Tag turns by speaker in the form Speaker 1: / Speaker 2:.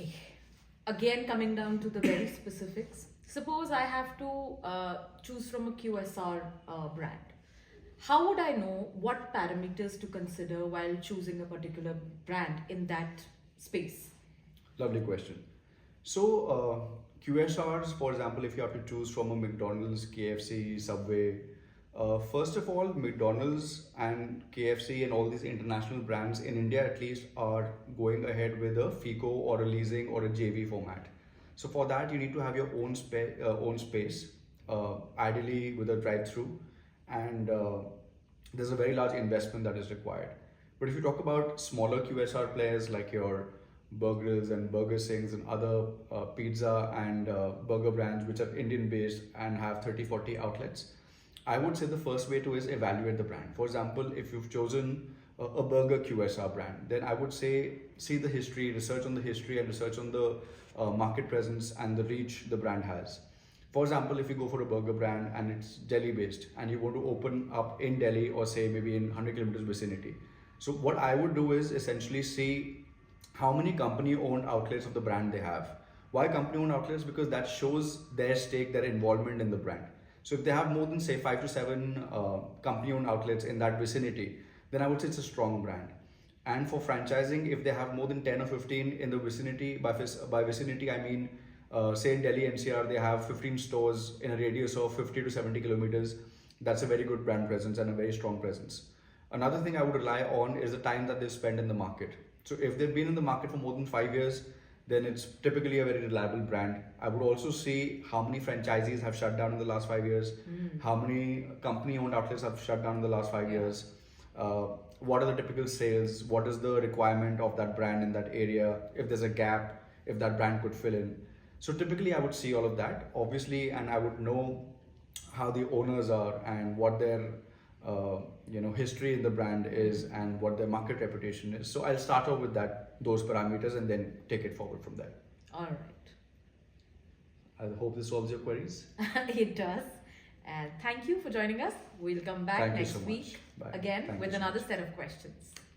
Speaker 1: Okay. Again, coming down to the very specifics. Suppose I have to choose from a QSR brand. How would I know what parameters to consider while choosing a particular brand in that space?
Speaker 2: Lovely question. So, QSRs, for example, if you have to choose from a McDonald's, KFC, Subway, first of all, McDonald's and KFC and all these international brands in India at least are going ahead with a FICO or a leasing or a JV format. So for that, you need to have your own space, ideally with a drive-through, and there's a very large investment that is required. But if you talk about smaller QSR players like your Burgers and Burger Sings and other pizza and burger brands which are Indian based and have 30-40 outlets, I would say the first way to is evaluate the brand. For example, if you've chosen a burger QSR brand, then I would say see the history, research on the history and research on the market presence and the reach the brand has. For example, if you go for a burger brand and it's Delhi based and you want to open up in Delhi or say maybe in 100 kilometers vicinity. So what I would do is essentially see how many company owned outlets of the brand they have. Why company owned outlets? Because that shows their stake, their involvement in the brand. So if they have more than say 5 to 7 company owned outlets in that vicinity, then I would say it's a strong brand. And for franchising, if they have more than 10 or 15 in the vicinity, by vicinity I mean say in Delhi NCR they have 15 stores in a radius of 50 to 70 kilometers. That's a very good brand presence and a very strong presence. Another thing I would rely on is the time that they spend in the market. So if they've been in the market for more than 5 years, then it's typically a very reliable brand. I would also see how many franchisees have shut down in the last 5 years, how many company owned outlets have shut down in the last 5 years, what are the typical sales, what is the requirement of that brand in that area, if there's a gap, if that brand could fill in. So typically I would see all of that, obviously, and I would know how the owners are and what their history in the brand is and what their market reputation is. So I'll start off with those parameters and then take it forward from there.
Speaker 1: All right.
Speaker 2: I hope this solves your queries.
Speaker 1: It does. And thank you for joining us. We'll come back
Speaker 2: Thank you
Speaker 1: next
Speaker 2: so much.
Speaker 1: week
Speaker 2: Bye.
Speaker 1: again
Speaker 2: Thank
Speaker 1: with
Speaker 2: you so
Speaker 1: another
Speaker 2: much.
Speaker 1: set of questions.